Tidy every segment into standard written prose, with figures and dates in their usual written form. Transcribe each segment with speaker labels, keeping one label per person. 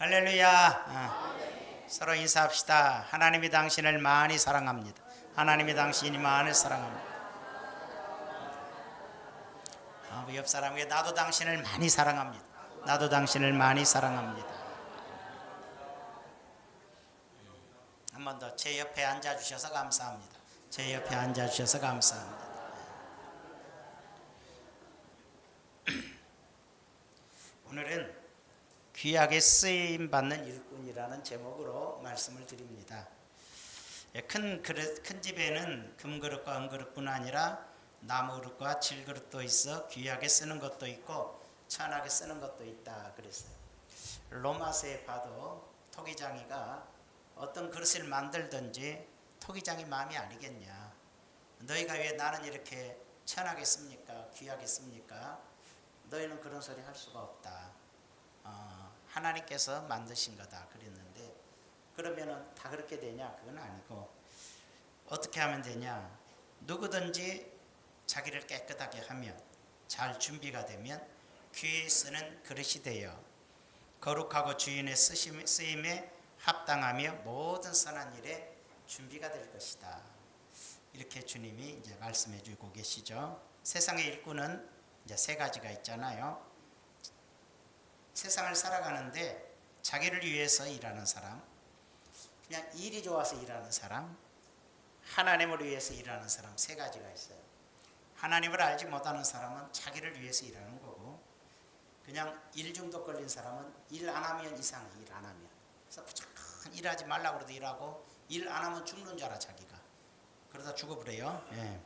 Speaker 1: 할렐루야. 서로 인사합시다. 하나님이 당신을 많이 사랑합니다. 하나님이 당신이 많이 사랑합니다. 옆 사람에게 나도 당신을 많이 사랑합니다. 나도 당신을 많이 사랑합니다. 한 번 더 제 옆에 앉아주셔서 감사합니다. 제 옆에 앉아주셔서 감사합니다. 오늘은 귀하게 쓰임받는 일꾼이라는 제목으로 말씀을 드립니다. 큰 집에는 금그릇과 은그릇뿐 아니라 나무그릇과 질그릇도 있어 귀하게 쓰는 것도 있고 천하게 쓰는 것도 있다 그랬어요. 로마서에 봐도 토기장이가 어떤 그릇을 만들든지 토기장이 마음이 아니겠냐. 너희가 왜 나는 이렇게 천하게 씁니까? 귀하게 씁니까? 너희는 그런 소리 할 수가 없다. 하나님께서 만드신 거다 그랬는데, 그러면은 다 그렇게 되냐? 그건 아니고 어떻게 하면 되냐? 누구든지 자기를 깨끗하게 하면, 잘 준비가 되면 귀에 쓰는 그릇이 되어 거룩하고 주인의 쓰임에 합당하며 모든 선한 일에 준비가 될 것이다. 이렇게 주님이 이제 말씀해 주고 계시죠. 세상의 일꾼은 이제 세 가지가 있잖아요. 세상을 살아가는데 자기를 위해서 일하는 사람, 그냥 일이 좋아서 일하는 사람, 하나님을 위해서 일하는 사람, 세 가지가 있어요. 하나님을 알지 못하는 사람은 자기를 위해서 일하는 거고, 그냥 일 중독 걸린 사람은 일 안 하면 이상해. 일 안 하면. 그래서 무조건 일하지 말라고 해도 일하고, 일 안 하면 죽는 줄 알아 자기가. 그러다 죽어버려요. 예.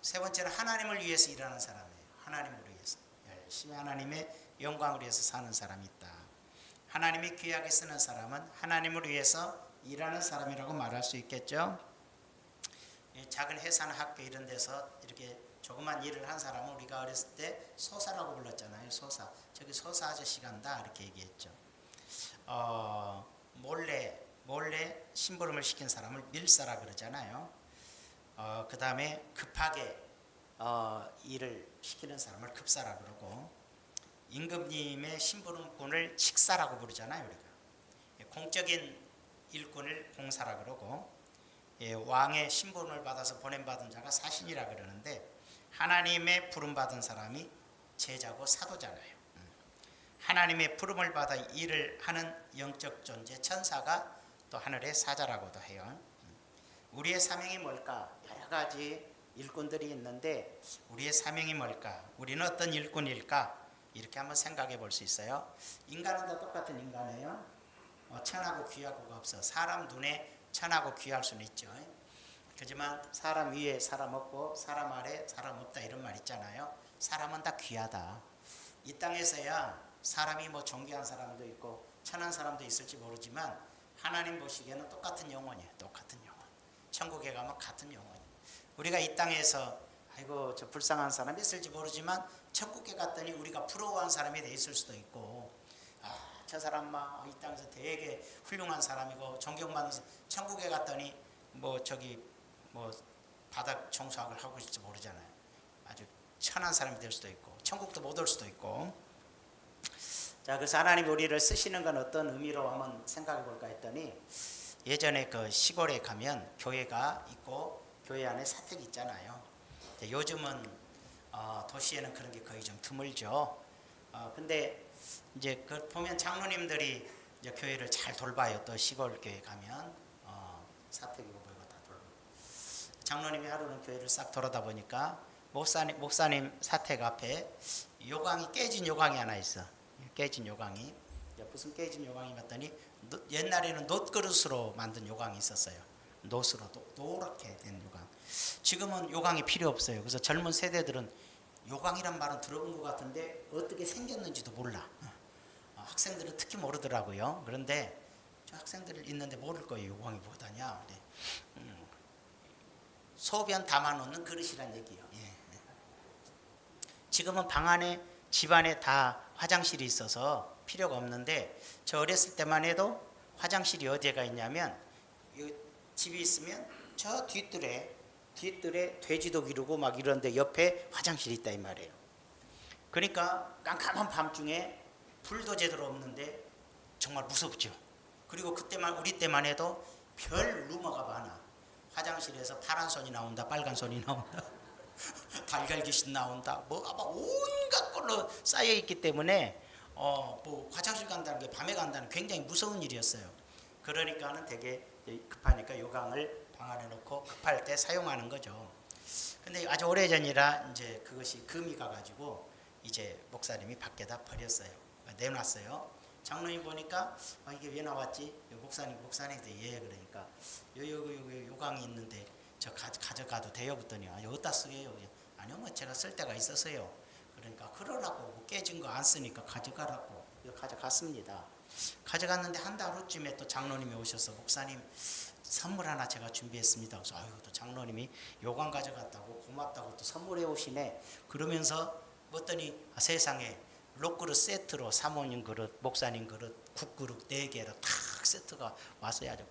Speaker 1: 세 번째는 하나님을 위해서 일하는 사람이에요. 하나님을 위해서 열심히 하나님의 영광을 위해서 사는 사람이 있다. 하나님이 귀하게 쓰는 사람은 하나님을 위해서 일하는 사람이라고 말할 수 있겠죠. 작은 회사나 학교 이런 데서 이렇게 조그만 일을 한 사람은 우리가 어렸을 때 소사라고 불렀잖아요. 소사. 저기 소사 아저씨 간다 이렇게 얘기했죠. 몰래 심부름을 시킨 사람을 밀사라 그러잖아요. 그 다음에 급하게 일을 시키는 사람을 급사라 그러고, 임금님의 심부름꾼을 칙사라고 부르잖아요. 우리가 공적인 일꾼을 공사라 그러고, 왕의 심부름을 받아서 보냄받은 자가 사신이라 그러는데, 하나님의 부름받은 사람이 제자고 사도잖아요. 하나님의 부름을 받아 일을 하는 영적 존재 천사가 또 하늘의 사자라고도 해요. 우리의 사명이 뭘까? 여러 가지 일꾼들이 있는데 우리의 사명이 뭘까? 우리는 어떤 일꾼일까? 이렇게 한번 생각해 볼 수 있어요. 인간은 다 똑같은 인간이에요. 천하고 귀하고가 없어. 사람 눈에 천하고 귀할 수는 있죠. 그렇지만 사람 위에 사람 없고 사람 아래 사람 없다 이런 말 있잖아요. 사람은 다 귀하다. 이 땅에서야 사람이 뭐 존귀한 사람도 있고 천한 사람도 있을지 모르지만 하나님 보시기에는 똑같은 영혼이에요. 똑같은 영혼. 천국에 가면 같은 영혼이에요. 우리가 이 땅에서 아이고 저 불쌍한 사람이 있을지 모르지만 천국에 갔더니 우리가 부러워한 사람이 돼 있을 수도 있고, 저 사람만 이 땅에서 되게 훌륭한 사람이고 존경받는 사람, 천국에 갔더니 뭐 바닥 청소학을 하고 있을지 모르잖아요. 아주 천한 사람이 될 수도 있고 천국도 못 올 수도 있고. 자, 그래서 하나님이 우리를 쓰시는 건 어떤 의미로 한번 생각해 볼까 했더니, 예전에 그 시골에 가면 교회가 있고 교회 안에 사택이 있잖아요. 요즘은 도시에는 그런 게 거의 좀 드물죠. 근데 이제 그 보면 장로님들이 이제 교회를 잘 돌봐요. 또 시골 교회 가면 사택이고 뭐고 다 돌고. 장로님이 하루는 교회를 싹 돌아다 보니까 목사님 사택 앞에 요강이 깨진 요강이 하나 있어. 깨진 요강이. 무슨 깨진 요강이 봤더니 옛날에는 놋그릇으로 만든 요강이 있었어요. 놋으로 노랗게 된 요강. 지금은 요강이 필요 없어요. 그래서 젊은 세대들은 요강이란 말은 들어본 것 같은데 어떻게 생겼는지도 몰라. 학생들은 특히 모르더라고요. 그런데 저 학생들 있는데 모를 거예요. 요강이 뭐다냐. 소변 담아놓는 그릇이란 얘기예요. 지금은 방 안에 집안에 다 화장실이 있어서 필요가 없는데, 저 어렸을 때만 해도 화장실이 어디가 있냐면 집이 있으면 저 뒷뜰에 돼지도 기르고 막 이런데 옆에 화장실이 있다 이 말이에요. 그러니까 깜깜한 밤중에 불도 제대로 없는데 정말 무섭죠. 그리고 그때만 우리 때만 해도 별 루머가 많아. 화장실에서 파란 손이 나온다, 빨간 손이 나온다, 달걀 귀신 나온다, 뭐 아마 온갖 걸로 쌓여 있기 때문에 뭐 화장실 간다는 게 밤에 간다는 게 굉장히 무서운 일이었어요. 그러니까는 되게 급하니까 요강을 방 안에 놓고 급할 때 사용하는 거죠. 근데 아주 오래전이라 이제 그것이 금이 가가지고 이제 목사님이 밖에다 버렸어요. 내놨어요. 장로님 보니까 이게 왜 나왔지? 목사님도 예, 그러니까 요강이 있는데 저 가져가도 돼요? 그랬더니 어디다 쓰게요? 아니요, 뭐 제가 쓸 데가 있어서요. 그러니까 그러라고, 뭐 깨진 거 안 쓰니까 가져가라고. 가져갔습니다. 가져갔는데 한 달 후쯤에 또 장로님이 오셔서 목사님 선물 하나 제가 준비했습니다. 그래서 또 장로님이 요강 가져갔다고 고맙다고 또 선물해 오시네. 그러면서 어떠니 세상에 록그릇 세트로 사모님 그릇, 목사님 그릇, 국그릇 4개로 탁 세트가 왔어야 하죠.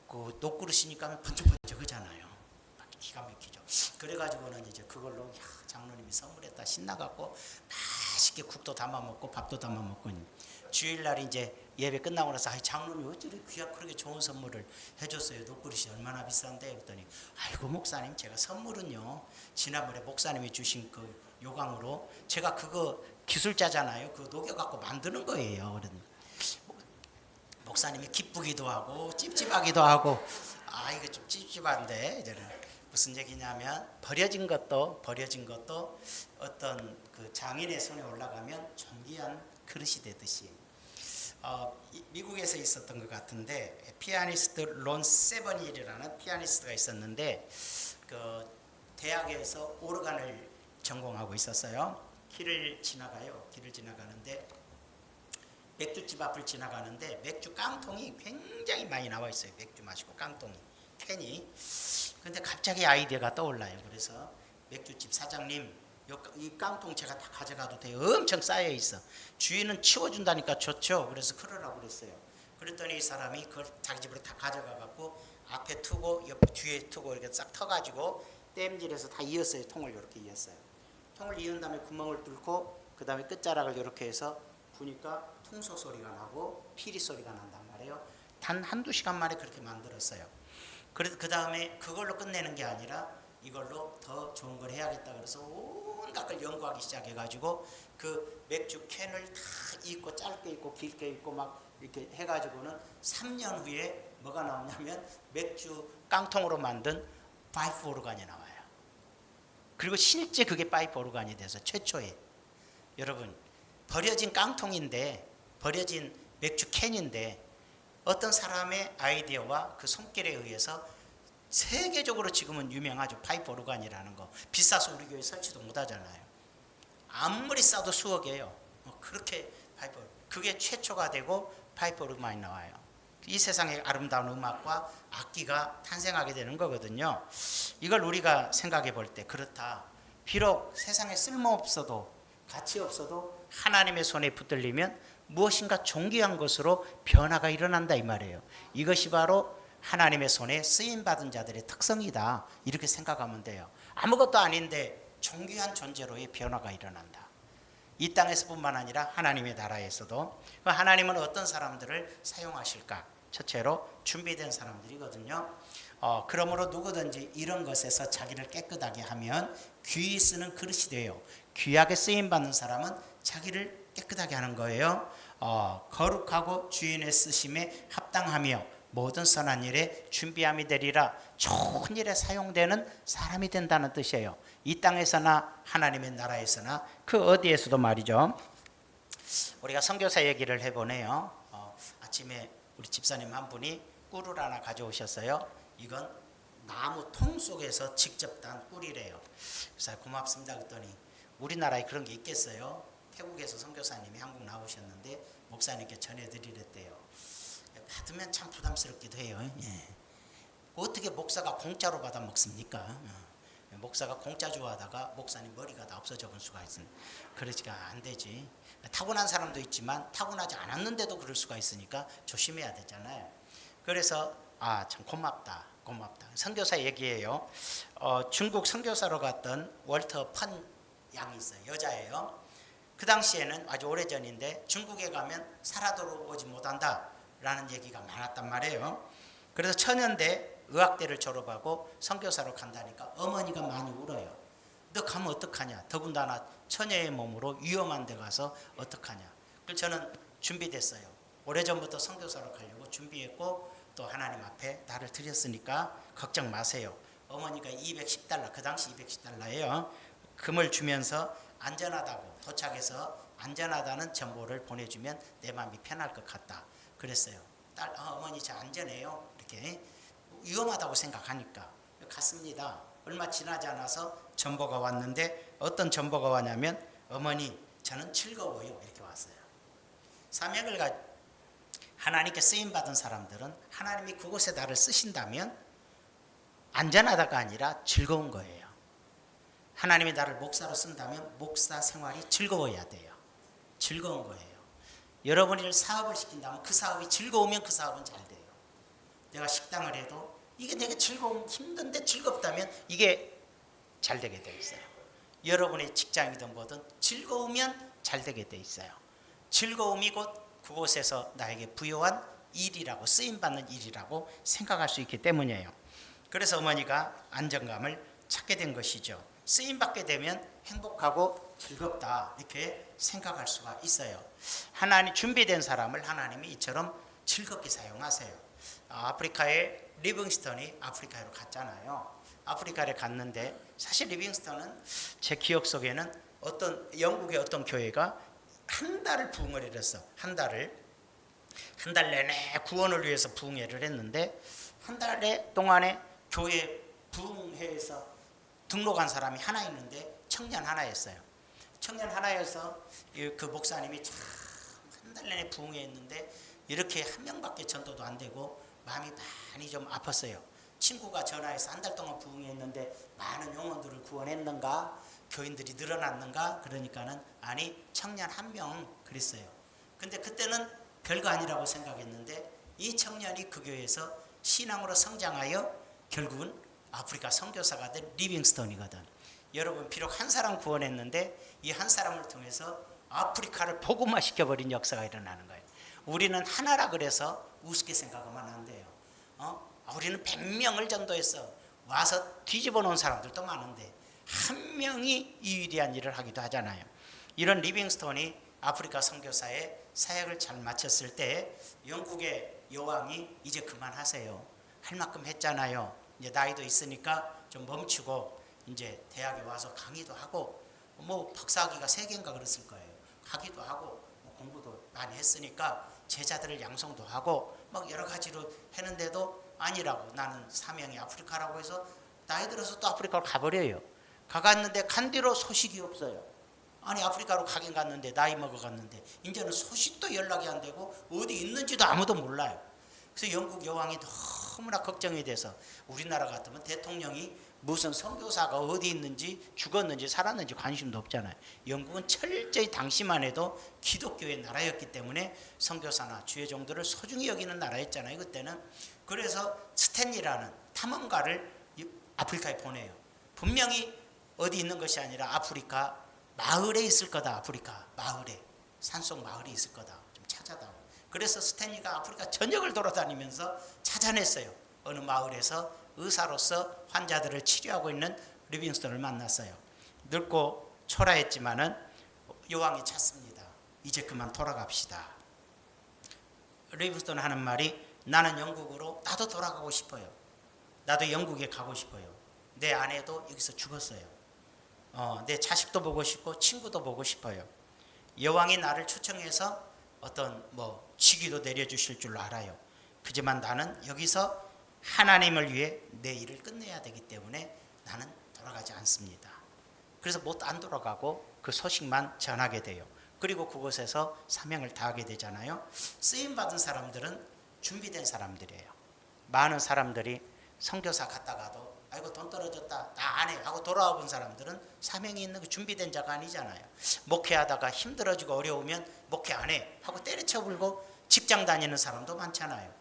Speaker 1: 그 녹그릇이니까 번쩍번쩍하잖아요. 기가 막히죠. 그래가지고는 이제 그걸로 장로님이 선물했다 신나갖고 맛있게 국도 담아 먹고 밥도 담아 먹고, 주일날 이제 예배 끝나고 나서 장로님이 어찌 그렇게 좋은 선물을 해줬어요. 녹그릇이 얼마나 비싼데? 그랬더니 아이고 목사님, 제가 선물은요 지난번에 목사님이 주신 그 요강으로 제가 그거 기술자잖아요. 그거 녹여갖고 만드는 거예요. 그랬더니 목사님이 기쁘기도 하고 찝찝하기도 하고 이거 좀 찝찝한데, 이제는 무슨 얘기냐면 버려진 것도 어떤 그 장인의 손에 올라가면 존귀한 그릇이 되듯이 미국에서 있었던 것 같은데, 피아니스트 론 세버닐이라는 피아니스트가 있었는데 그 대학에서 오르간을 전공하고 있었어요. 길을 지나가는데 맥주집 앞을 지나가는데 맥주 깡통이 굉장히 많이 나와 있어요. 맥주 마시고 깡통이, 캔이. 근데 갑자기 아이디어가 떠올라요. 그래서 맥주집 사장님, 이 깡통 제가 다 가져가도 돼요? 엄청 쌓여 있어. 주인은 치워준다니까 좋죠. 그래서 그러라고 그랬어요. 그랬더니 이 사람이 그걸 자기 집으로 다 가져가 갖고 앞에 투고 옆에 뒤에 투고 이렇게 싹 터가지고 땜질해서 다 이었어요. 통을 이렇게 이었어요. 통을 이은 다음에 구멍을 뚫고 그 다음에 끝자락을 이렇게 해서 부니까 통소 소리가 나고 피리 소리가 난단 말이에요. 단 한두 시간 만에 그렇게 만들었어요. 그래서 그 다음에 그걸로 끝내는 게 아니라 이걸로 더 좋은 걸 해야겠다 그래서 온갖 걸 연구하기 시작해가지고 그 맥주 캔을 다 입고 짧게 입고 길게 입고 막 이렇게 해가지고는 3년 후에 뭐가 나오냐면 맥주 깡통으로 만든 파이프 오르간이 나와요. 그리고 실제 그게 파이프 오르간이 돼서 최초에, 여러분, 버려진 깡통인데, 버려진 맥주 캔인데 어떤 사람의 아이디어와 그 손길에 의해서 세계적으로 지금은 유명하죠. 파이프 오르간이라는 거. 비싸서 우리 교회 설치도 못하잖아요. 아무리 싸도 수억이에요. 그렇게 파이프, 그게 최초가 되고 파이프 오르간이 나와요. 이 세상의 아름다운 음악과 악기가 탄생하게 되는 거거든요. 이걸 우리가 생각해 볼 때, 그렇다, 비록 세상에 쓸모없어도 가치 없어도 하나님의 손에 붙들리면 무엇인가 존귀한 것으로 변화가 일어난다 이 말이에요. 이것이 바로 하나님의 손에 쓰임받은 자들의 특성이다, 이렇게 생각하면 돼요. 아무것도 아닌데 존귀한 존재로의 변화가 일어난다. 이 땅에서뿐만 아니라 하나님의 나라에서도. 하나님은 어떤 사람들을 사용하실까? 첫째로 준비된 사람들이거든요. 그러므로 누구든지 이런 것에서 자기를 깨끗하게 하면 귀히 쓰는 그릇이 돼요. 귀하게 쓰임받는 사람은 자기를 깨끗하게 하는 거예요. 거룩하고 주인의 쓰심에 합당하며 모든 선한 일에 준비함이 되리라. 좋은 일에 사용되는 사람이 된다는 뜻이에요. 이 땅에서나 하나님의 나라에서나 그 어디에서도 말이죠. 우리가 선교사 얘기를 해보네요. 아침에 우리 집사님 한 분이 꿀을 하나 가져오셨어요. 이건 나무 통 속에서 직접 딴 꿀이래요. 그래서 고맙습니다 그랬더니 우리나라에 그런 게 있겠어요? 태국에서 선교사님이 한국 나오셨는데 목사님께 전해드리랬대요. 받으면 참 부담스럽기도 해요. 예. 어떻게 목사가 공짜로 받아 먹습니까? 목사가 공짜 좋아하다가 목사님 머리가 다 없어져 볼 수가 있으니 그러지가 안 되지. 타고난 사람도 있지만 타고나지 않았는데도 그럴 수가 있으니까 조심해야 되잖아요. 그래서 참 고맙다. 선교사 얘기예요. 중국 선교사로 갔던 월터 펀 양이 있어요. 여자예요. 그 당시에는 아주 오래전인데 중국에 가면 살아 돌아오지 못한다라는 얘기가 많았단 말이에요. 그래서 천연대 의학대를 졸업하고 선교사로 간다니까 어머니가 많이 울어요. 너 가면 어떡하냐. 더군다나 처녀의 몸으로 위험한 데 가서 어떡하냐. 그래서 저는 준비됐어요. 오래전부터 선교사로 가려고 준비했고 또 하나님 앞에 나를 드렸으니까 걱정 마세요. 어머니가 210달러, 그 당시 210달러예요. 금을 주면서 안전하다고, 도착해서 안전하다는 정보를 보내주면 내 마음이 편할 것 같다 그랬어요. 어머니 저 안전해요. 이렇게 위험하다고 생각하니까 갔습니다. 얼마 지나지 않아서 전보가 왔는데 어떤 전보가 왔냐면 어머니 저는 즐거워요 이렇게 왔어요. 사명을 하나님께 쓰임받은 사람들은 하나님이 그곳에 나를 쓰신다면 안전하다가 아니라 즐거운 거예요. 하나님이 나를 목사로 쓴다면 목사 생활이 즐거워야 돼요. 즐거운 거예요. 여러분이 사업을 시킨다면 그 사업이 즐거우면 그 사업은 잘 돼요. 내가 식당을 해도 이게 내가 힘든데 즐겁다면 이게 잘 되게 돼 있어요. 여러분의 직장이든 뭐든 즐거우면 잘 되게 돼 있어요. 즐거움이 곧 그곳에서 나에게 부여한 일이라고, 쓰임받는 일이라고 생각할 수 있기 때문이에요. 그래서 어머니가 안정감을 찾게 된 것이죠. 쓰임받게 되면 행복하고 즐겁다 이렇게 생각할 수가 있어요. 하나님 준비된 사람을 하나님이 이처럼 즐겁게 사용하세요. 아프리카의 리빙스턴이 아프리카로 갔잖아요. 아프리카에 갔는데 사실 리빙스턴은 제 기억 속에는 영국의 어떤 교회가 한 달을 부흥회를 했어. 한 달 내내 구원을 위해서 부흥회를 했는데 한 달 동안에 교회 부흥회에서 등록한 사람이 하나 있는데 청년 하나였어요. 청년 하나여서 그 목사님이 참 한 달 내내 부흥회했는데 이렇게 한 명밖에 전도도 안 되고 마음이 많이 좀 아팠어요. 친구가 전화해서 한 달 동안 부흥회했는데 많은 영혼들을 구원했는가? 교인들이 늘어났는가? 그러니까는 아니 청년 한 명 그랬어요. 근데 그때는 별거 아니라고 생각했는데 이 청년이 그 교회에서 신앙으로 성장하여 결국은 아프리카 선교사가 된 리빙스턴이거든. 여러분 비록 한 사람 구원했는데 이 한 사람을 통해서 아프리카를 복음화 시켜버린 역사가 일어나는 거예요. 우리는 하나라 그래서 우습게 생각하면 안 돼요. 우리는 100명을 전도했어. 와서 뒤집어 놓은 사람들도 많은데 한 명이 이 위대한 일을 하기도 하잖아요. 이런 리빙스턴이 아프리카 선교사의 사역을 잘 마쳤을 때 영국의 여왕이 이제 그만하세요. 할 만큼 했잖아요. 이제 나이도 있으니까 좀 멈추고 이제 대학에 와서 강의도 하고 뭐 박사학위가 3개인가 그랬을 거예요. 하기도 하고 뭐 공부도 많이 했으니까 제자들을 양성도 하고 막 여러 가지로 했는데도 아니라고 나는 사명이 아프리카라고 해서 나이 들어서 또 아프리카로 가버려요. 가갔는데 간 뒤로 소식이 없어요. 아니 아프리카로 가긴 갔는데 나이 먹어갔는데 이제는 소식도 연락이 안 되고 어디 있는지도 아무도 몰라요. 그래서 영국 여왕이 너무나 걱정이 돼서 우리나라 같으면 대통령이 무슨 선교사가 어디 있는지 죽었는지 살았는지 관심도 없잖아요. 영국은 철저히 당시만 해도 기독교의 나라였기 때문에 선교사나 주의 종들을 소중히 여기는 나라였잖아요. 그때는. 그래서 스탠리라는 탐험가를 아프리카에 보내요. 분명히 어디 있는 것이 아니라 아프리카 마을에 있을 거다. 아프리카 마을에 산속 마을이 있을 거다. 좀 찾아다오. 그래서 스탠리가 아프리카 전역을 돌아다니면서 찾아냈어요. 어느 마을에서 의사로서 환자들을 치료하고 있는 리빙스턴을 만났어요. 늙고 초라했지만은 여왕이 찾습니다. 이제 그만 돌아갑시다. 리빙스턴 하는 말이 나는 영국으로 나도 돌아가고 싶어요. 나도 영국에 가고 싶어요. 내 아내도 여기서 죽었어요. 내 자식도 보고 싶고 친구도 보고 싶어요. 여왕이 나를 초청해서 어떤 직위도 내려주실 줄 알아요. 그지만 나는 여기서 하나님을 위해 내 일을 끝내야 되기 때문에 나는 돌아가지 않습니다. 그래서 안 돌아가고 그 소식만 전하게 돼요. 그리고 그곳에서 사명을 다하게 되잖아요. 쓰임받은 사람들은 준비된 사람들이에요. 많은 사람들이 선교사 갔다가도 아이고 돈 떨어졌다 나 안 해 하고 돌아와 본 사람들은 사명이 있는 그 준비된 자가 아니잖아요. 목회하다가 힘들어지고 어려우면 목회 안 해 하고 때려쳐 불고 직장 다니는 사람도 많잖아요.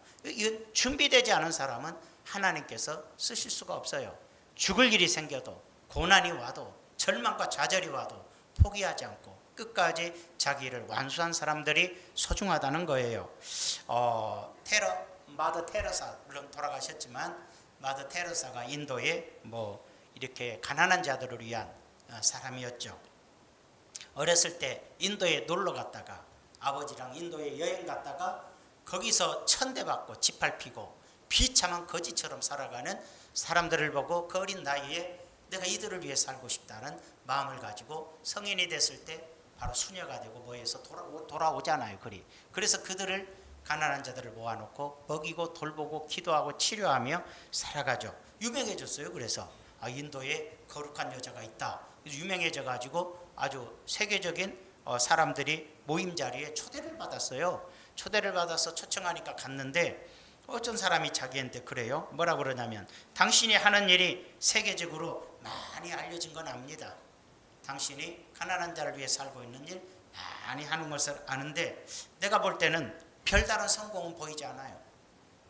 Speaker 1: 준비되지 않은 사람은 하나님께서 쓰실 수가 없어요. 죽을 일이 생겨도 고난이 와도 절망과 좌절이 와도 포기하지 않고 끝까지 자기를 완수한 사람들이 소중하다는 거예요. 마더 테레사, 물론 돌아가셨지만 마더 테레사가 인도에 이렇게 가난한 자들을 위한 사람이었죠. 어렸을 때 인도에 놀러 갔다가 아버지랑 인도에 여행 갔다가 거기서 천대받고 짓밟히고 비참한 거지처럼 살아가는 사람들을 보고 그 어린 나이에 내가 이들을 위해 살고 싶다는 마음을 가지고 성인이 됐을 때 바로 수녀가 되고 뭐해서 돌아오잖아요. 그래서 그들을 가난한 자들을 모아놓고 먹이고 돌보고 기도하고 치료하며 살아가죠. 유명해졌어요. 그래서 인도에 거룩한 여자가 있다. 유명해져 가지고 아주 세계적인 사람들이 모임 자리에 초대를 받았어요. 초대를 받아서 초청하니까 갔는데 어떤 사람이 자기한테 그래요. 뭐라 그러냐면 당신이 하는 일이 세계적으로 많이 알려진 건 압니다. 당신이 가난한 자를 위해 살고 있는 일 많이 하는 것을 아는데 내가 볼 때는 별다른 성공은 보이지 않아요.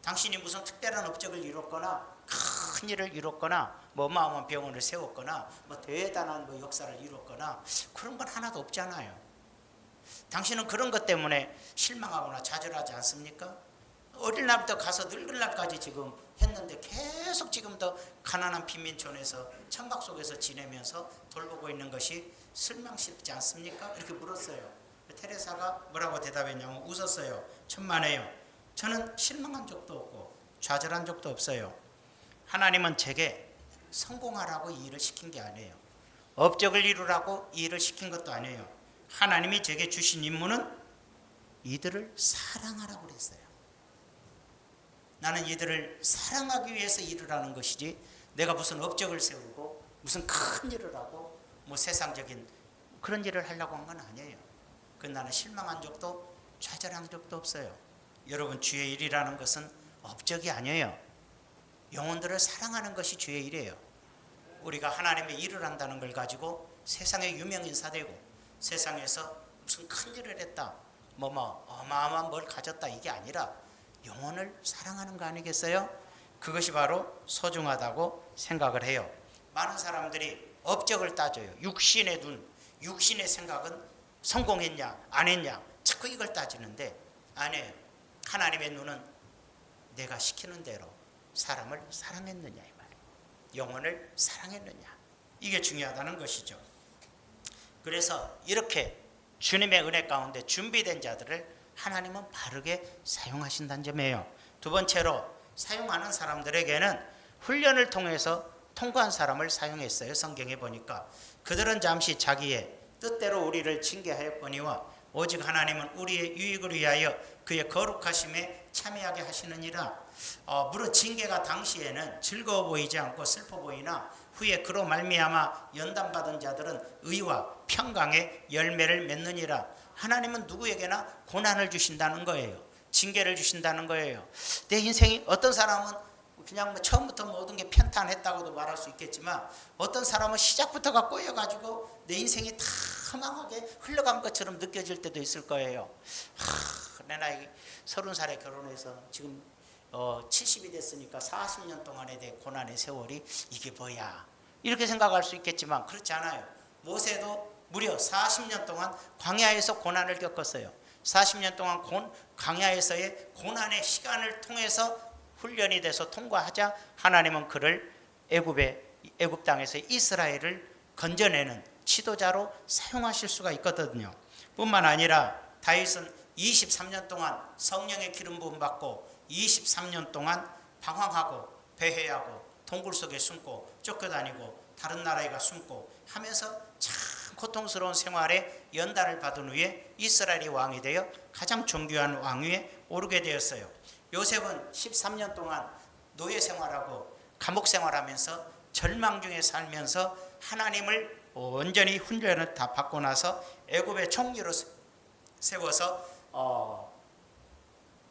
Speaker 1: 당신이 무슨 특별한 업적을 이뤘거나 큰 일을 이뤘거나 어마어마한 병원을 세웠거나 대단한 역사를 이뤘거나 그런 건 하나도 없잖아요. 당신은 그런 것 때문에 실망하거나 좌절하지 않습니까? 어릴 날부터 가서 늙을 날까지 지금 했는데 계속 지금도 가난한 빈민촌에서 천막 속에서 지내면서 돌보고 있는 것이 실망스럽지 않습니까? 이렇게 물었어요. 테레사가 뭐라고 대답했냐면 웃었어요. 천만에요. 저는 실망한 적도 없고 좌절한 적도 없어요. 하나님은 제게 성공하라고 이 일을 시킨 게 아니에요. 업적을 이루라고 이 일을 시킨 것도 아니에요. 하나님이 제게 주신 임무는 이들을 사랑하라고 그랬어요. 나는 이들을 사랑하기 위해서 일을 하는 것이지 내가 무슨 업적을 세우고 무슨 큰 일을 하고 세상적인 그런 일을 하려고 한 건 아니에요. 나는 실망한 적도 좌절한 적도 없어요. 여러분, 주의 일이라는 것은 업적이 아니에요. 영혼들을 사랑하는 것이 주의 일이에요. 우리가 하나님의 일을 한다는 걸 가지고 세상에 유명인사 되고 세상에서 무슨 큰 일을 했다, 어마어마한 뭘 가졌다, 이게 아니라 영혼을 사랑하는 거 아니겠어요? 그것이 바로 소중하다고 생각을 해요. 많은 사람들이 업적을 따져요. 육신의 눈, 육신의 생각은 성공했냐 안 했냐 자꾸 이걸 따지는데 아니에요. 하나님의 눈은 내가 시키는 대로 사람을 사랑했느냐 이 말이에요. 영혼을 사랑했느냐, 이게 중요하다는 것이죠. 그래서 이렇게 주님의 은혜 가운데 준비된 자들을 하나님은 바르게 사용하신다는 점이에요. 두 번째로 사용하는 사람들에게는 훈련을 통해서 통과한 사람을 사용했어요. 성경에 보니까 그들은 잠시 자기의 뜻대로 우리를 징계하였거니와 오직 하나님은 우리의 유익을 위하여 그의 거룩하심에 참여하게 하시느니라. 물론 징계가 당시에는 즐거워 보이지 않고 슬퍼 보이나 후에 그로 말미암아 연단받은 자들은 의와 평강의 열매를 맺느니라. 하나님은 누구에게나 고난을 주신다는 거예요. 징계를 주신다는 거예요. 내 인생이 어떤 사람은 그냥 처음부터 모든 게 편탄했다고도 말할 수 있겠지만 어떤 사람은 시작부터가 꼬여가지고 내 인생이 다 허망하게 흘러간 것처럼 느껴질 때도 있을 거예요. 내 나이 30살에 결혼해서 지금 70이 됐으니까 40년 동안에 대해 고난의 세월이 이게 뭐야, 이렇게 생각할 수 있겠지만 그렇지 않아요. 모세도 무려 40년 동안 광야에서 고난을 겪었어요. 40년 동안 광야에서의 고난의 시간을 통해서 훈련이 돼서 통과하자 하나님은 그를 애굽 땅에서 이스라엘을 건져내는 지도자로 사용하실 수가 있거든요. 뿐만 아니라 다윗은 23년 동안 성령의 기름 부음 받고 23년 동안 방황하고 배회하고 동굴 속에 숨고 쫓겨다니고 다른 나라에 가 숨고 하면서 참 고통스러운 생활에 연단을 받은 후에 이스라엘이 왕이 되어 가장 존귀한 왕위에 오르게 되었어요. 요셉은 13년 동안 노예 생활하고 감옥 생활하면서 절망 중에 살면서 하나님을 온전히 훈련을 다 받고 나서 애굽의 총리로 세워서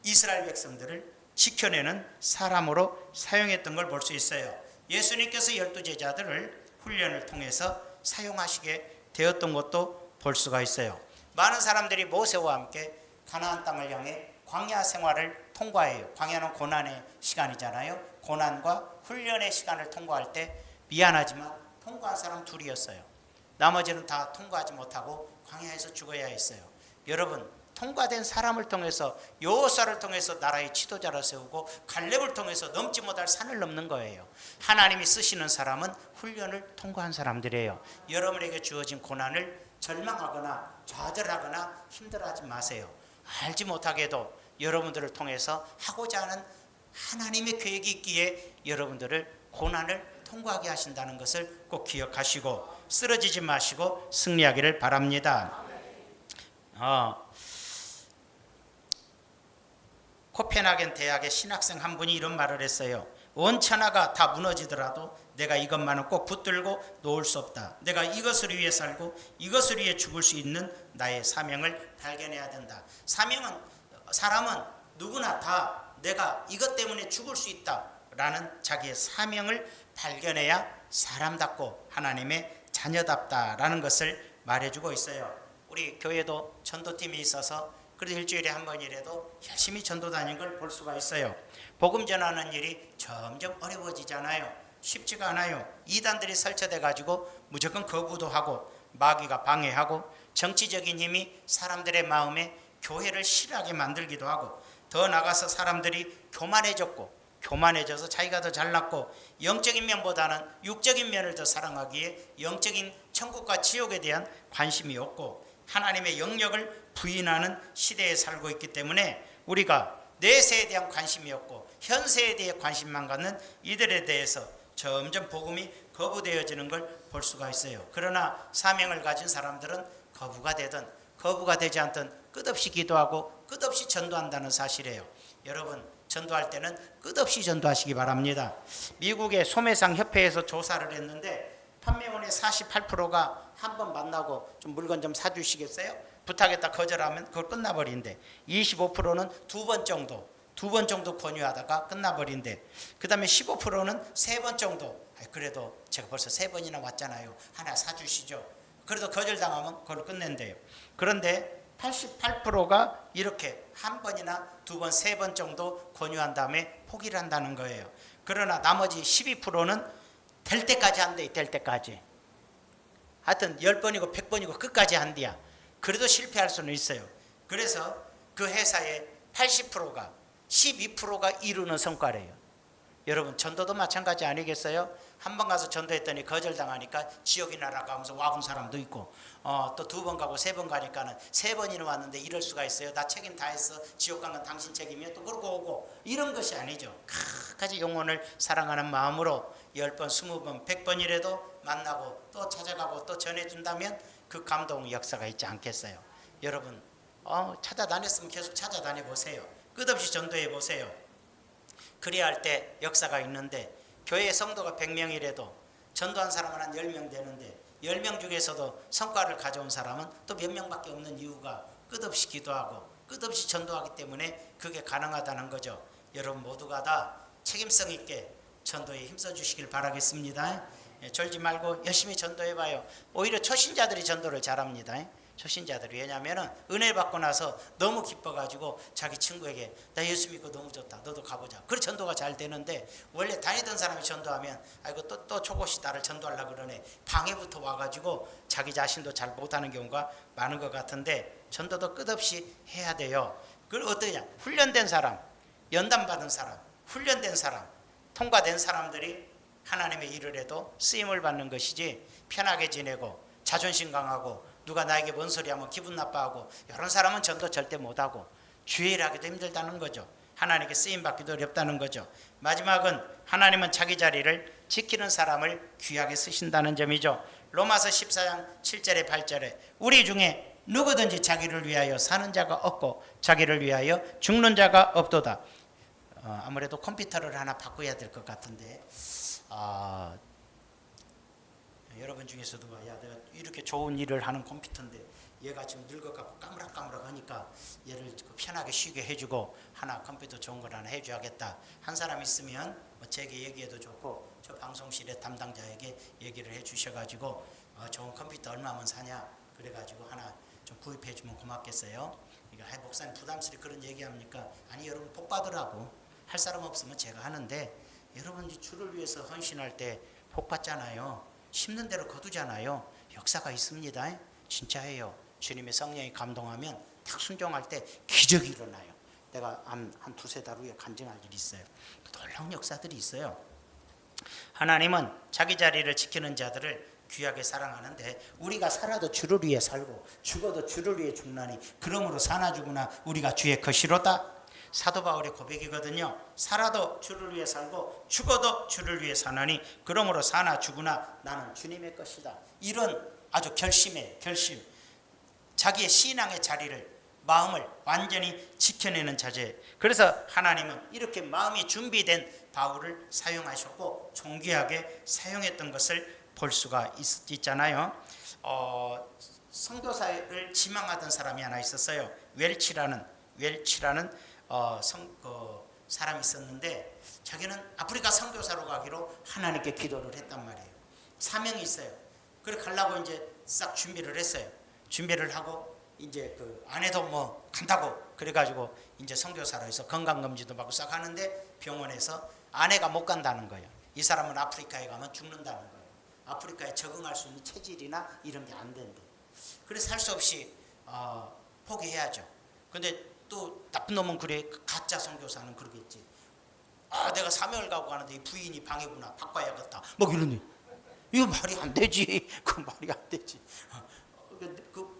Speaker 1: 이스라엘 백성들을 지켜내는 사람으로 사용했던 걸 볼 수 있어요. 예수님께서 12제자들을 훈련을 통해서 사용하시게 되었던 것도 볼 수가 있어요. 많은 사람들이 모세와 함께 가나안 땅을 향해 광야 생활을 통과해요. 광야는 고난의 시간이잖아요. 고난과 훈련의 시간을 통과할 때 미안하지만 통과한 사람 둘이었어요. 나머지는 다 통과하지 못하고 광야에서 죽어야 했어요. 여러분, 통과된 사람을 통해서, 여호수아를 통해서 나라의 지도자를 세우고 갈렙을 통해서 넘지 못할 산을 넘는 거예요. 하나님이 쓰시는 사람은 훈련을 통과한 사람들이에요. 여러분에게 주어진 고난을 절망하거나 좌절하거나 힘들어하지 마세요. 알지 못하게도 여러분들을 통해서 하고자 하는 하나님의 계획이 있기에 여러분들을 고난을 통과하게 하신다는 것을 꼭 기억하시고 쓰러지지 마시고 승리하기를 바랍니다. 코펜하겐 대학의 신학생 한 분이 이런 말을 했어요. 원천하가 다 무너지더라도 내가 이것만은 꼭 붙들고 놓을 수 없다. 내가 이것을 위해 살고 이것을 위해 죽을 수 있는 나의 사명을 발견해야 된다. 사람은 누구나 다 내가 이것 때문에 죽을 수 있다라는 자기의 사명을 발견해야 사람답고 하나님의 자녀답다라는 것을 말해주고 있어요. 우리 교회도 전도팀이 있어서 그래도 일주일에 한 번이라도 열심히 전도 다니는 걸 볼 수가 있어요. 복음 전하는 일이 점점 어려워지잖아요. 쉽지가 않아요. 이단들이 설치돼 가지고 무조건 거부도 하고 마귀가 방해하고 정치적인 힘이 사람들의 마음에 교회를 싫어하게 만들기도 하고 더 나가서 사람들이 교만해져서 자기가 더 잘났고 영적인 면보다는 육적인 면을 더 사랑하기에 영적인 천국과 지옥에 대한 관심이 없고 하나님의 영역을 부인하는 시대에 살고 있기 때문에 우리가 내세에 대한 관심이 없고 현세에 대해 관심만 갖는 이들에 대해서 점점 복음이 거부되어지는 걸 볼 수가 있어요. 그러나 사명을 가진 사람들은 거부가 되든 거부가 되지 않든 끝없이 기도하고 끝없이 전도한다는 사실이에요. 여러분, 전도할 때는 끝없이 전도하시기 바랍니다. 미국의 소매상 협회에서 조사를 했는데 판매원의 48%가 한 번 만나고 좀 물건 좀 사주시겠어요? 부탁했다 거절하면 그걸 끝나버린대. 25%는 두 번 정도 권유하다가 끝나버린대. 그 다음에 15%는 세 번 정도, 그래도 제가 벌써 3번이나 왔잖아요, 하나 사주시죠. 그래도 거절당하면 그걸 끝낸대요. 그런데 88%가 이렇게 한 번이나 두 번, 세 번 정도 권유한 다음에 포기를 한다는 거예요. 그러나 나머지 12%는 될 때까지 한대. 될 때까지. 하여튼 10번이고 100번이고 끝까지 한대야. 그래도 실패할 수는 있어요. 그래서 그 회사의 80%가 12%가 이루는 성과래요. 여러분, 전도도 마찬가지 아니겠어요? 한 번 가서 전도했더니 거절당하니까 지옥이 날아가면서 와본 사람도 있고, 또 두 번 가고 세 번 가니까는 3번이나 왔는데 이럴 수가 있어요? 나 책임 다 했어, 지옥 간 건 당신 책임이야, 또 그러고 오고. 이런 것이 아니죠. 끝까지 영혼을 사랑하는 마음으로 10번, 20번, 100번이라도 만나고 또 찾아가고 또 전해준다면 그 감동 역사가 있지 않겠어요? 여러분, 찾아다녔으면 계속 찾아다녀 보세요. 끝없이 전도해 보세요. 그래야 할 때 역사가 있는데, 교회 성도가 100명이라도 전도한 사람은 한 10명 되는데 10명 중에서도 성과를 가져온 사람은 또 몇 명밖에 없는 이유가 끝없이 기도하고 끝없이 전도하기 때문에 그게 가능하다는 거죠. 여러분 모두가 다 책임성 있게 전도에 힘써 주시길 바라겠습니다. 졸지 말고 열심히 전도해봐요. 오히려 초신자들이 전도를 잘합니다. 초신자들이. 왜냐하면 은혜 받고 나서 너무 기뻐가지고 자기 친구에게 나 예수 믿고 너무 좋다, 너도 가보자. 그래 전도가 잘 되는데, 원래 다니던 사람이 전도하면 아이고 또 초고시 나를 전도하려고 그러네, 방해부터 와가지고 자기 자신도 잘 못하는 경우가 많은 것 같은데, 전도도 끝없이 해야 돼요. 그걸 어떠냐? 훈련된 사람, 연단받은 사람, 훈련된 사람, 통과된 사람들이 하나님의 일을 해도 쓰임을 받는 것이지, 편하게 지내고 자존심 강하고 누가 나에게 뭔 소리 하면 기분 나빠하고 이런 사람은 전도 절대 못하고 주의를 하기도 힘들다는 거죠. 하나님께 쓰임받기도 어렵다는 거죠. 마지막은 하나님은 자기 자리를 지키는 사람을 귀하게 쓰신다는 점이죠. 로마서 14장 7절에 8절에 우리 중에 누구든지 자기를 위하여 사는 자가 없고 자기를 위하여 죽는 자가 없도다. 아무래도 컴퓨터를 하나 바꿔야 될 것 같은데, 여러분 중에서도 야, 내가 이렇게 좋은 일을 하는 컴퓨터인데 얘가 지금 늙어갖고 까무락까무락 하니까 얘를 편하게 쉬게 해주고 하나 컴퓨터 좋은 걸 하나 해줘야겠다 한 사람 있으면 제게 얘기해도 좋고, 저 방송실의 담당자에게 얘기를 해주셔가지고 좋은 컴퓨터 얼마면 사냐 그래가지고 하나 좀 구입해주면 고맙겠어요. 그러니까 목사님 부담스럽게 그런 얘기합니까? 아니, 여러분 복 받으라고. 할 사람 없으면 제가 하는데, 여러분 주를 위해서 헌신할 때 복 받잖아요. 심는 대로 거두잖아요. 역사가 있습니다. 진짜예요. 주님의 성령이 감동하면 딱 순종할 때 기적이 일어나요. 내가 한 두세 달 후에 간증할 일이 있어요. 놀라운 역사들이 있어요. 하나님은 자기 자리를 지키는 자들을 귀하게 사랑하는데 우리가 살아도 주를 위해 살고 죽어도 주를 위해 죽나니 그러므로 사나 죽으나 우리가 주의 것이로다. 사도 바울의 고백이거든요. 살아도 주를 위해 살고 죽어도 주를 위해 사나니 그러므로 사나 죽으나 나는 주님의 것이다. 이런 아주 결심, 자기의 신앙의 자리를, 마음을 완전히 지켜내는 자제. 그래서 하나님은 이렇게 마음이 준비된 바울을 사용하셨고 존귀하게 사용했던 것을 볼 수가 있잖아요. 선교사를 지망하던 사람이 하나 있었어요. 웰치라는 사람이 있었는데 자기는 아프리카 선교사로 가기로 하나님께 기도를 했단 말이에요. 사명이 있어요. 그래 가려고 이제 싹 준비를 했어요. 준비를 하고 이제 그 아내도 뭐 간다고 그래가지고 이제 선교사로 해서 건강검진도 받고 싹 하는데 병원에서 아내가 못 간다는 거예요. 이 사람은 아프리카에 가면 죽는다는 거예요. 아프리카에 적응할 수 있는 체질이나 이런 게 안 된대. 그래서 할 수 없이 포기해야죠. 근데 또 나쁜 놈은 그래, 가짜 선교사는 그러겠지. 내가 사명을 갖고 가는데 이 부인이 방해구나, 바꿔야겠다 뭐 이러니 이거 말이 안 되지. 그 말이 안 되지.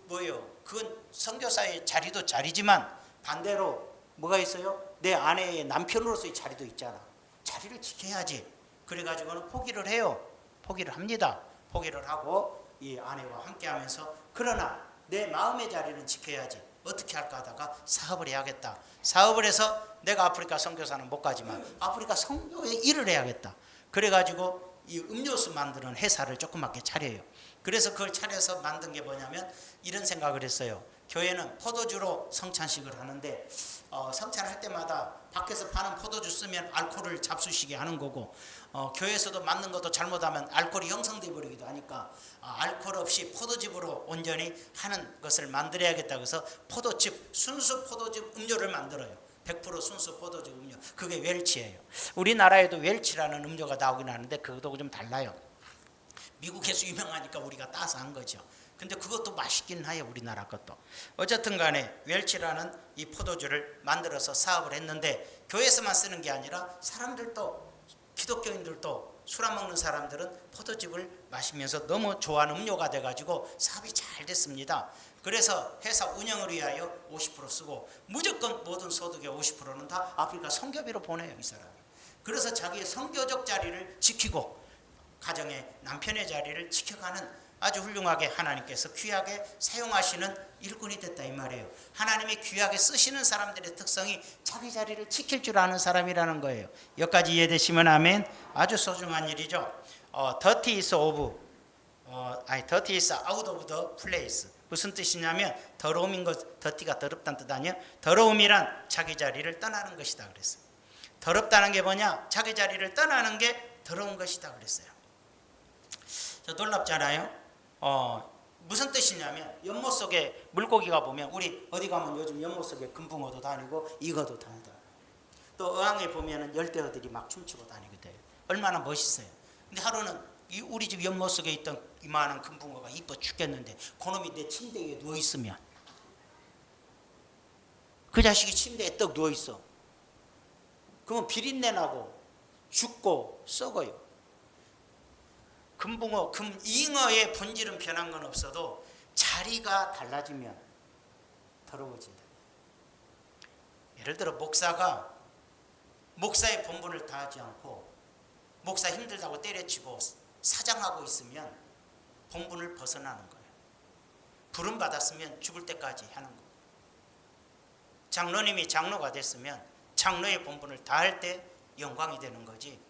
Speaker 1: 뭐예요? 그건 선교사의 자리도 자리지만 반대로 뭐가 있어요? 내 아내의 남편으로서의 자리도 있잖아. 자리를 지켜야지. 그래가지고는 포기를 해요. 포기를 합니다. 포기를 하고 이 아내와 함께하면서 그러나 내 마음의 자리는 지켜야지. 어떻게 할까 하다가 사업을 해야겠다. 사업을 해서 내가 아프리카 선교사는 못 가지만 아프리카 선교에 일을 해야겠다. 그래가지고 이 음료수 만드는 회사를 조그맣게 차려요. 그래서 그걸 차려서 만든 게 뭐냐면 이런 생각을 했어요. 교회는 포도주로 성찬식을 하는데 성찬할 때마다 밖에서 파는 포도주 쓰면 알코올을 잡수시게 하는 거고 교회에서도 만든 것도 잘못하면 알코올이 형성돼 버리기도 하니까 알코올 없이 포도즙으로 온전히 하는 것을 만들어야겠다. 그래서 포도즙, 순수 포도즙 음료를 만들어요. 100% 순수 포도즙 음료. 그게 웰치예요. 우리나라에도 웰치라는 음료가 나오긴 하는데 그것도 좀 달라요. 미국에서 유명하니까 우리가 따서 한 거죠. 근데 그것도 맛있긴 해요. 우리나라 것도. 어쨌든 간에 웰치라는 이 포도주를 만들어서 사업을 했는데 교회에서만 쓰는 게 아니라 사람들도, 기독교인들도, 술 안 먹는 사람들은 포도즙을 마시면서 너무 좋아하는 음료가 돼가지고 사업이 잘 됐습니다. 그래서 회사 운영을 위하여 50% 쓰고 무조건 모든 소득의 50%는 다 아프리카 선교비로 보내요. 이 사람이. 그래서 자기의 선교적 자리를 지키고 가정의 남편의 자리를 지켜가는 아주 훌륭하게 하나님께서 귀하게 사용하시는 일꾼이 됐다 이 말이에요. 하나님이 귀하게 쓰시는 사람들의 특성이 자기 자리를 지킬 줄 아는 사람이라는 거예요. 여기까지 이해되시면 아멘. 아주 소중한 일이죠. dirty is out of the place. 무슨 뜻이냐면 더러움인 것, dirty가 더럽다는 뜻 아니에요? 더러움이란 자기 자리를 떠나는 것이다 그랬어요. 더럽다는 게 뭐냐? 자기 자리를 떠나는 게 더러운 것이다 그랬어요. 저 놀랍잖아요. 무슨 뜻이냐면 연못 속에 물고기가 보면 우리 어디 가면 요즘 연못 속에 금붕어도 다니고 이거도 다니다. 또 어항에 보면은 열대어들이 막 춤추고 다니거든요. 얼마나 멋있어요. 근데 하루는 우리 집 연못 속에 있던 이만한 금붕어가 이뻐 죽겠는데 그놈이 내 침대 위에 누워 있으면 그 자식이 침대에 떡 누워 있어. 그러면 비린내 나고 죽고 썩어요. 금붕어, 잉어의 본질은 변한 건 없어도 자리가 달라지면 더러워진다. 예를 들어 목사가 목사의 본분을 다하지 않고 목사 힘들다고 때려치고 사장하고 있으면 본분을 벗어나는 거예요. 부름 받았으면 죽을 때까지 하는 거예요. 장로님이 장로가 됐으면 장로의 본분을 다할 때 영광이 되는 거지.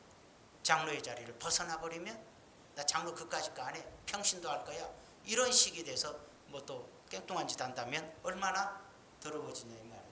Speaker 1: 장로의 자리를 벗어나 버리면 나 장로 그까짓 거 안 해. 평신도 할 거야. 이런 식이 돼서 뭐 또 깽뚱한 짓 한다면 얼마나 더러워지냐 이 말이에요.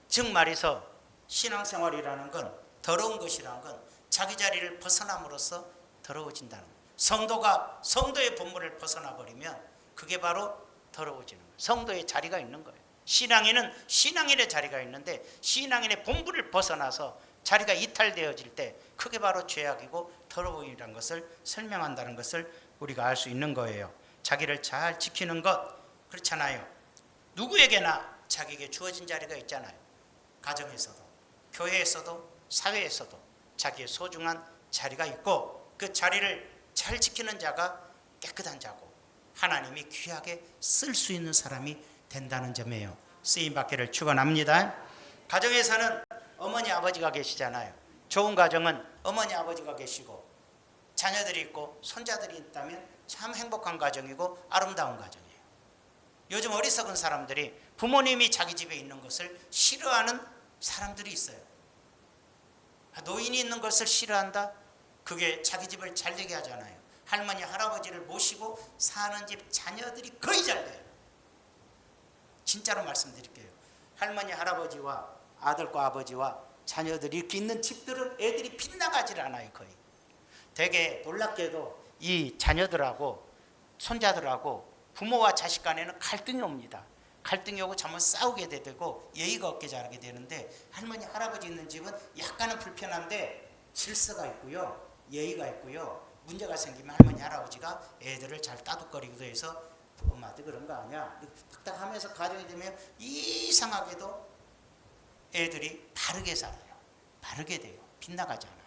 Speaker 1: 즉 말해서 신앙생활이라는 건 더러운 것이라는 건 자기 자리를 벗어남으로써 더러워진다는 거예요. 성도가 성도의 본분을 벗어나 버리면 그게 바로 더러워지는 거예요. 성도의 자리가 있는 거예요. 신앙인은 신앙인의 자리가 있는데 신앙인의 본분을 벗어나서 자리가 이탈되어질 때 그게 바로 죄악이고 더러움이라는 것을 설명한다는 것을 우리가 알 수 있는 거예요. 자기를 잘 지키는 것, 그렇잖아요. 누구에게나 자기에게 주어진 자리가 있잖아요. 가정에서도, 교회에서도, 사회에서도 자기의 소중한 자리가 있고, 그 자리를 잘 지키는 자가 깨끗한 자고 하나님이 귀하게 쓸 수 있는 사람이 된다는 점이에요. 쓰임받기를 축원합니다. 가정에서는 어머니 아버지가 계시잖아요. 좋은 가정은 어머니 아버지가 계시고 자녀들이 있고 손자들이 있다면 참 행복한 가정이고 아름다운 가정이에요. 요즘 어리석은 사람들이 부모님이 자기 집에 있는 것을 싫어하는 사람들이 있어요. 노인이 있는 것을 싫어한다? 그게 자기 집을 잘 되게 하잖아요. 할머니 할아버지를 모시고 사는 집 자녀들이 거의 잘 돼요. 진짜로 말씀드릴게요. 할머니 할아버지와 아들과 아버지와 자녀들이 이렇게 있는 집들은 애들이 빗나가질 않아요. 거의. 되게 놀랍게도 이 자녀들하고 손자들하고 부모와 자식 간에는 갈등이 옵니다. 갈등이 오고 잘못 싸우게 되고 예의가 없게 자라게 되는데, 할머니 할아버지 있는 집은 약간은 불편한데 질서가 있고요, 예의가 있고요, 문제가 생기면 할머니 할아버지가 애들을 잘 따둑거리기도 해서 엄마한테 그런 거 아니야 딱딱하면서 가정이 되면 이상하게도 애들이 바르게 살아요. 바르게 돼요. 빗나가지 않아요.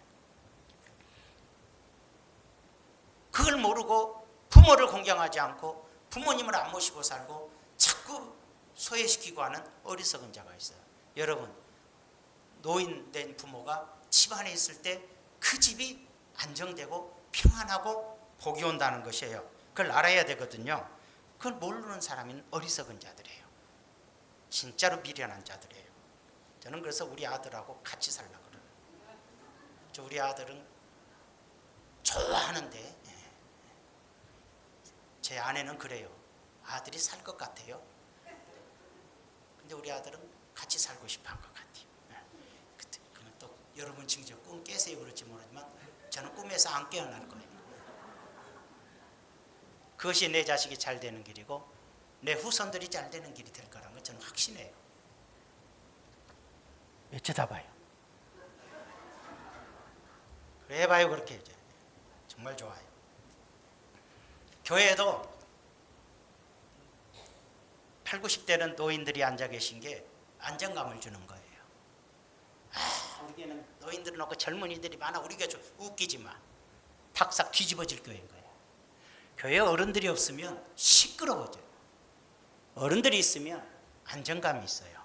Speaker 1: 그걸 모르고 부모를 공경하지 않고 부모님을 안 모시고 살고 자꾸 소외시키고 하는 어리석은 자가 있어요. 여러분, 노인된 부모가 집안에 있을 때 그 집이 안정되고 평안하고 복이 온다는 것이에요. 그걸 알아야 되거든요. 그걸 모르는 사람은 어리석은 자들이에요. 진짜로 미련한 자들이에요. 저는 그래서 우리 아들하고 같이 살려고 그래요. 우리 아들은 좋아하는데 제 아내는 그래요. 아들이 살 것 같아요. 근데 우리 아들은 같이 살고 싶어 한 것 같아요. 그러면 또 여러분 지금 저 꿈 깨세요 그럴지 모르지만 저는 꿈에서 안 깨어날 거예요. 그것이 내 자식이 잘 되는 길이고 내 후손들이 잘 되는 길이 될 거라는 걸 저는 확신해요. 왜 쳐다봐요? 그래 해봐요. 그렇게 이제 정말 좋아요. 교회에도 8, 90대는 노인들이 앉아 계신 게 안정감을 주는 거예요. 우리 교회는 노인들은 없고 젊은이들이 많아. 우리 교회 좀 웃기지 마. 탁싹 뒤집어질 교회인 거예요. 교회에 어른들이 없으면 시끄러워져요. 어른들이 있으면 안정감이 있어요.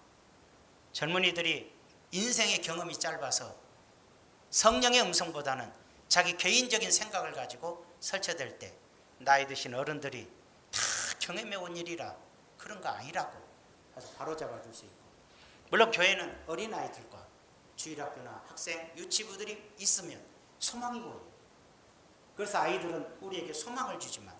Speaker 1: 젊은이들이 인생의 경험이 짧아서 성령의 음성보다는 자기 개인적인 생각을 가지고 설쳐될 때 나이 드신 어른들이 다 경험해 온 일이라 그런 거 아니라고 해서 바로 잡아줄 수 있고, 물론 교회는 어린아이들과 주일학교나 학생, 유치부들이 있으면 소망이 보여요. 그래서 아이들은 우리에게 소망을 주지만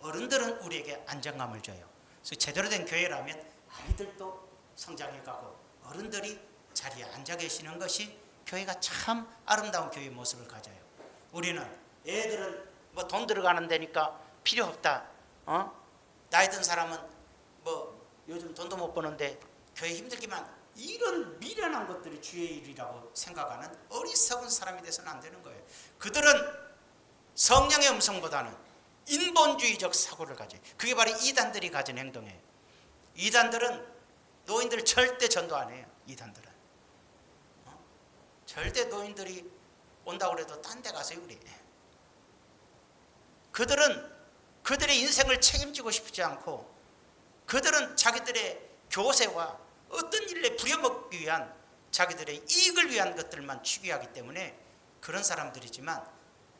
Speaker 1: 어른들은 우리에게 안정감을 줘요. 그래서 제대로 된 교회라면 아이들도 성장해 가고 어른들이 자리에 앉아 계시는 것이 교회가 참 아름다운 교회의 모습을 가져요. 우리는 애들은 뭐 돈 들어가는 데니까 필요 없다. 나이 든 사람은 뭐 요즘 돈도 못 버는데 교회 힘들기만, 이런 미련한 것들이 주의 일이라고 생각하는 어리석은 사람이 돼서는 안 되는 거예요. 그들은 성령의 음성보다는 인본주의적 사고를 가져요. 그게 바로 이단들이 가진 행동이에요. 이단들은 노인들 절대 전도 안 해요. 이단들은 절대 노인들이 온다고 해도 딴 데 가서 그래. 그들은 그들의 인생을 책임지고 싶지 않고 그들은 자기들의 교세와 어떤 일에 부려먹기 위한 자기들의 이익을 위한 것들만 추구하기 때문에 그런 사람들이지만,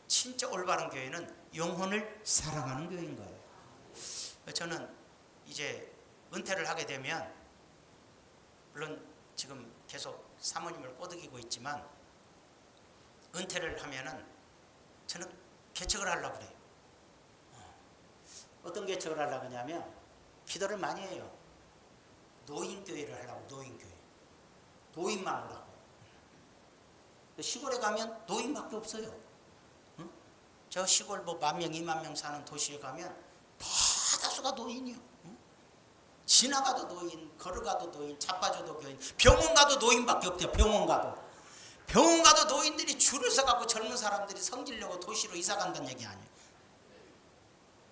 Speaker 1: 진짜 올바른 교회는 영혼을 사랑하는 교회인 거예요. 저는 이제 은퇴를 하게 되면, 물론 지금 계속 사모님을 꼬드기고 있지만 은퇴를 하면은 저는 개척을 하려고 그래요. 어떤 개척을 하려고 하냐면 기도를 많이 해요. 노인교회를 하려고. 노인교회. 노인만 오라고. 시골에 가면 노인밖에 없어요. 저 시골 뭐 10,000명, 20,000명 사는 도시에 가면 다다수가 노인이요. 지나가도 노인, 걸어가도 노인, 자빠져도 노인, 병원 가도 노인밖에 없대요. 병원 가도 노인들이 줄을 서갖고 젊은 사람들이 성지려고 도시로 이사 간다는 얘기 아니에요.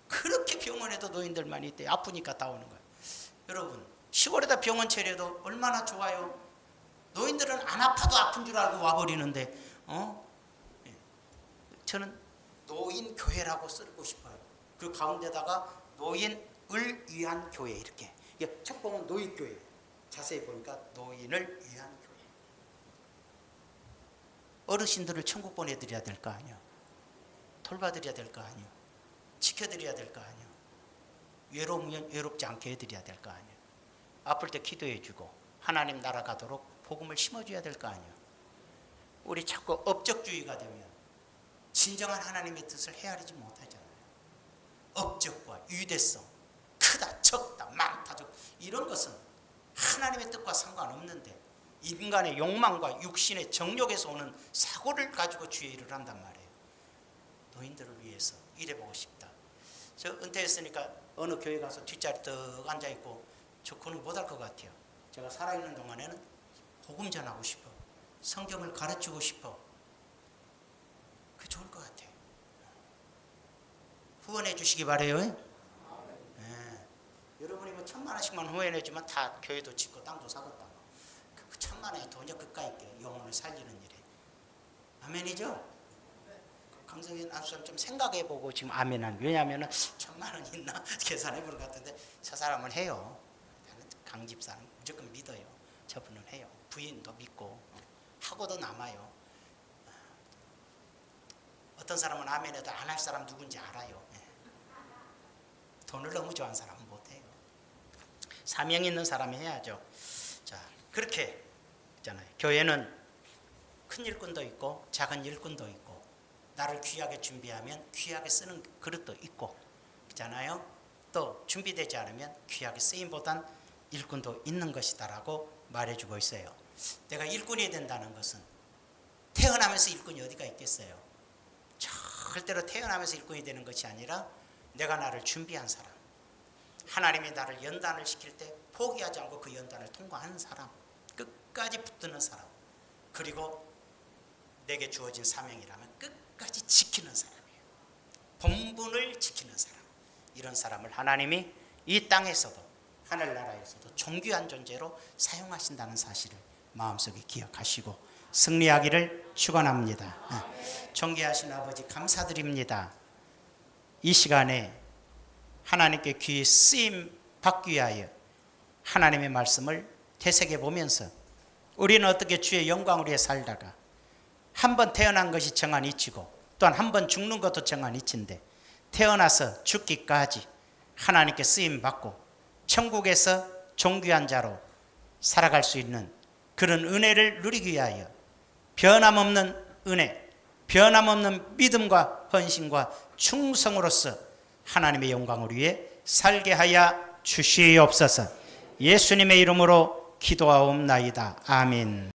Speaker 1: 그렇게 병원에도 노인들만 있대. 아프니까 다 오는 거예요. 여러분, 시골에다 병원 차려도 얼마나 좋아요. 노인들은 안 아파도 아픈 줄 알고 와버리는데, 저는 노인교회라고 쓰고 싶어요. 그 가운데다가 노인을 위한 교회, 이렇게. 책 보면 노인교회, 자세히 보니까 노인을 위한 교회. 어르신들을 천국 보내드려야 될 거 아니에요. 돌봐드려야 될 거 아니에요. 지켜드려야 될 거 아니에요. 외로우면 외롭지 않게 해드려야 될 거 아니에요. 아플 때 기도해주고 하나님 나라 가도록 복음을 심어줘야 될 거 아니에요. 우리 자꾸 업적주의가 되면 진정한 하나님의 뜻을 헤아리지 못하잖아요. 업적과 유대성, 크다, 적다, 많다, 적, 이런 것은 하나님의 뜻과 상관없는데 인간의 욕망과 육신의 정욕에서 오는 사고를 가지고 주의 일을 한단 말이에요. 노인들을 위해서 일해보고 싶다. 저 은퇴했으니까 어느 교회 가서 뒷자리 떡 앉아있고 저 그는 못할 것 같아요. 제가 살아있는 동안에는 복음 전하고 싶어. 성경을 가르치고 싶어. 그게 좋을 것 같아요. 후원해 주시기 바라요. 네. 여러분이 뭐 1,000,000원씩만 후원해 주면 다 교회도 짓고 땅도 사겠다. 그 1,000,000원이 돈이 그까이 있게 영혼을 살리는 일에. 아멘이죠? 강성현 안수사님 좀 생각해보고 지금 아멘한. 왜냐하면 1,000,000원 있나 계산해보는 것 같은데 저 사람은 해요. 강집사는 무조건 믿어요. 저분은 해요. 부인도 믿고 하고도 남아요. 어떤 사람은 아멘해도 안 할 사람 누군지 알아요. 돈을 너무 좋아하는 사람은 못해요. 사명 있는 사람이 해야죠. 자, 그렇게 있잖아요. 교회는 큰 일꾼도 있고 작은 일꾼도 있고 나를 귀하게 준비하면 귀하게 쓰는 그릇도 있고 있잖아요. 또 준비되지 않으면 귀하게 쓰임보단 일꾼도 있는 것이다라고 말해주고 있어요. 내가 일꾼이 된다는 것은 태어나면서 일꾼이 어디가 있겠어요. 절대로 태어나면서 일꾼이 되는 것이 아니라 내가 나를 준비한 사람, 하나님이 나를 연단을 시킬 때 포기하지 않고 그 연단을 통과하는 사람, 끝까지 붙드는 사람, 그리고 내게 주어진 사명이라면 끝까지 지키는 사람이에요. 본분을 지키는 사람, 이런 사람을 하나님이 이 땅에서도 하늘나라에서도 존귀한 존재로 사용하신다는 사실을 마음속에 기억하시고 승리하기를 축원합니다. 존귀하신 아버지 감사드립니다. 이 시간에 하나님께 귀히 쓰임 받기 위하여 하나님의 말씀을 되새겨 보면서 우리는 어떻게 주의 영광을 위해 살다가 한 번 태어난 것이 정한 이치고 또한 한 번 죽는 것도 정한 이치인데 태어나서 죽기까지 하나님께 쓰임 받고 천국에서 존귀한 자로 살아갈 수 있는 그런 은혜를 누리기 위하여 변함없는 은혜, 변함없는 믿음과 헌신과 충성으로서 하나님의 영광을 위해 살게 하여 주시옵소서. 예수님의 이름으로 기도하옵나이다. 아멘.